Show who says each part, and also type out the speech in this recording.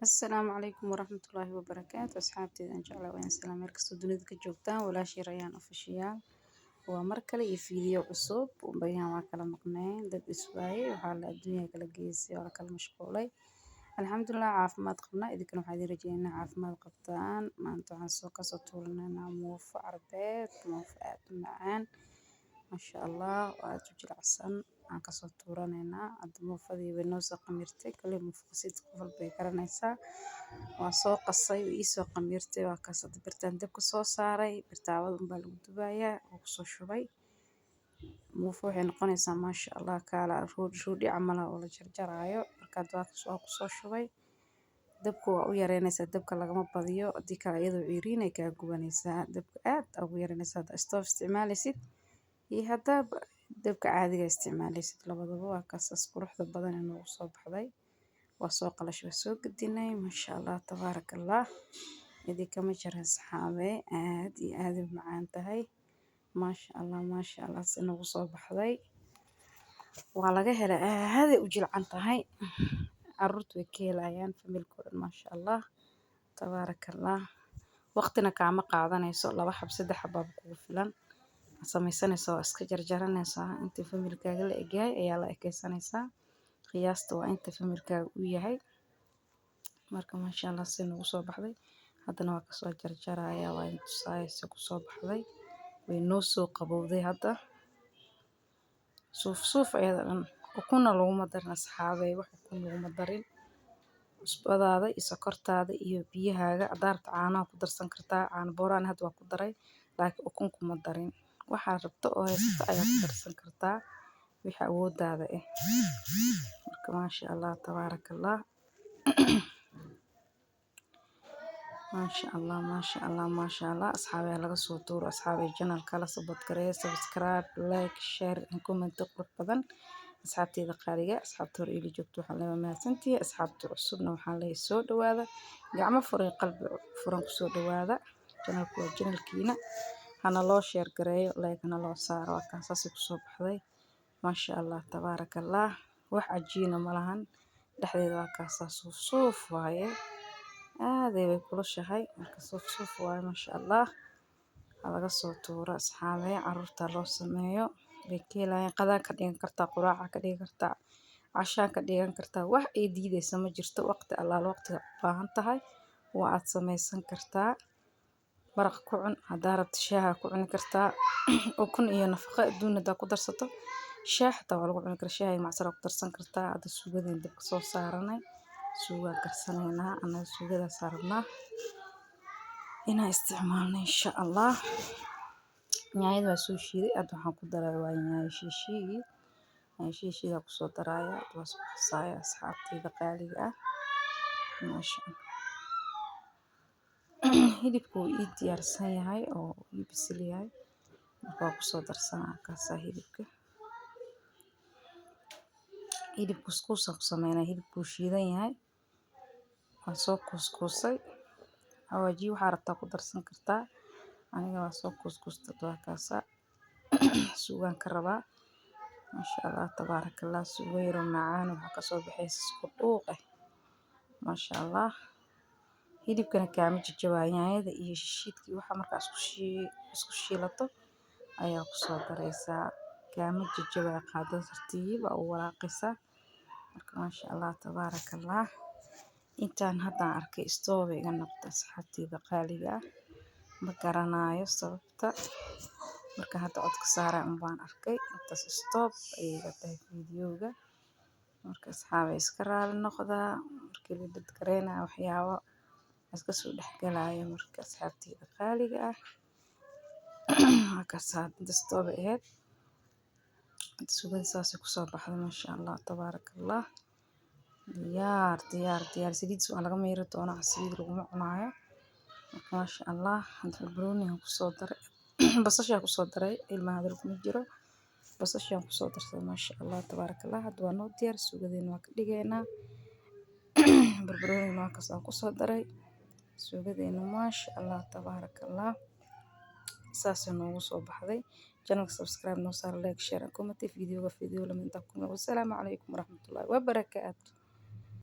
Speaker 1: السلام عليكم ورحمة الله وبركاته أصحابتي إن شاء الله وين سلام مركز دنيا كجوجتان ولا شي ريان أوفيشيال ومركلة فيديو عصوب وبيان وكلا مقنعين دد إسواي وحال الدنيا كلا جيسي ولا كلا مشغولي الحمد لله عافماد قبنا إذا كانوا حدي رجينا عافماد قبطان ما أنتو عن سوق سطولنا موف عربيت موف معان ما شاء الله وأتوجي العسن aan kasoo tuuraneynaa hadda muufadii way noo soo qamirtay kale muufaqasiid qofal bay garanaysaa waan soo qasay way iisoo qamirtay waa kaas hadda birtaan dabka soo saaray birtaawada unbaa lagu dubayaa oo kusoo shubay muufo waxay noqonaysaa maasha allah kaala roodhi camal oo la jarjaraayo markaad waa kusoo shubay dabka waa u yareynaysaa dabka lagama badiyo haddii kale iyadoo ciiriin ay kaa gubanaysaa dabka aad ugu yareynaysaa hadda stoof isticmaalaysid iyo haddaa dabka caadiga isticmaalaysid labadaba waa kaasas quruxda badan ee noogu soo baxday waa soo qalash waa soo gadinay maasha allah tabaaraka allah idinkama jira saxaabe aad iyo aad u macaan tahay maasha allah si noogu soo baxday waa laga helay aaday u jilcan tahay caruurtu way ka helayaan familka oo dhan maasha allah tabaaraka allah waqtina kaama qaadanayso 2 xab 3 xababa kugu filan samaysanaysaa iska jarjaranaysaa inta familkaaga la egyahay ayaa la ekeysanaysaa qiyaasta waa inta familkaaga u yahay marka maasha allah si noogu soo baxday haddana waa kasoo jarjarayaa waa in tusaayaysa ku soo baxday way noo soo qabowday hadda suuf ayada dhan ukuna laguma darin asxaabay wax ukun laguma darin cusbadaada iyo sokortaada iyo biyahaaga adaarta caanaha ku darsan kartaa caano booraan hadda waa ku daray laakiin ukun kuma darin waxaad rabto oo haysato ayaa ku darsan kartaa wixii awoodaada ah marka maasha allah tabaaraka allah maasha allah asxaabay laga soo tuuro asxaabay channelka la subscribe like share and comment qurux badan asxaabteyda qaaliga asxaabta hore ila joogto waxaan leeyahay mahadsantihiin asxaabta cusubna waxaan leeyahay soo dhawaada gacmo furan qalbi furan ku soo dhawaada channelku waa channelkiina hana loo share gareeyo like hana loo saaro waa kaasas ku soo baxday maasha allah tabaaraka allah wax cajiina malahan dhexdeeda waa kaasas suuf waaye aaday way kulushahay marka suuf waaye maasha allah laga soo tuuro asxaabay caruurta loo sameeyo way ka helayaan qadaan ka dhigan kartaa quraaca ka dhigan kartaa cashaan ka dhigan kartaa wax ay diidaysa ma jirto waqti allaal waqtiga u baahan tahay waa aad samaysan kartaa maraq ku cun haddaa rabto shaaha ku cuni kartaa ukun iyo nafaqo adduun haddaa ku darsato shaah xitaa waa lagu cuni karaa shaaha iyo macsaro ku darsan kartaa hadda suugadeen dabka soo saaranay suugaan karsanaynaa annaga suugadaas rabnaa inaan isticmaalno insha allah yaanyada waa soo shiiday hadda waxaan ku daray waa yaanyo shiishiida kusoo daraya waa soo qasaaya asxaabteyda qaaliga ah maasha hilibku wuu ii diyaarsan yahay oo ii bisil yahay marka waa kusoo darsanaa kaasaa hilib kuskuusaan ku sameynaa hilibkuu shiidan yahay waan soo kuuskuusay xawaajiye waxaa rabtaa ku darsan kartaa aniga waa soo kuuskuustay waa kaasaa suugaan ka rabaa maasha allah tabaaraka allah suugo yar oo macaan waxaa kasoo baxaysa isku dhuuq maasha allah hilibkana kaama jajabaayo yaanyada iyo shiidkii waxa markaa isku shiilato ayaa kusoo daraysaa kaama jajabaayo qaadada tartiib aa u walaaqaysaa marka maasha allah tabaaraka allah intaan haddaan arkay stoob iga noqda asxaabteyda qaaliga ah ma garanayo sababta marka hadda codka saaray baan arkay intaas stoob ayay iga tahay fiidiyowga marka asxaabay iska raali noqdaa markii la dadgareynaa waxyaabo iska soo dhexgalaayo marka asxaabteyda qaaliga ah markaas hadda stoob aheyd suugada saasay kusoo baxday maasha allah tabaaraka allah diyaar saliid waa laga meeri doonaa saliid laguma cunaayo marka maasha allah hadda barbarooniga kusoo daray basasha kusoo daray ilmaha hadal kuma jiro basasha kusoo darsaday maasha allah tabaaraka allah hadda waa noo diyaar suugadeena waa ka dhigaynaa barbarooniga waa kaas kusoo daray suugadeena maasha allah tabaaraka allah saasay noogu soo baxday channelka subscribe noo saar like share and comment video lama intaa ku wassalaamu calaykum waraxmatullaahi wabarakaatuh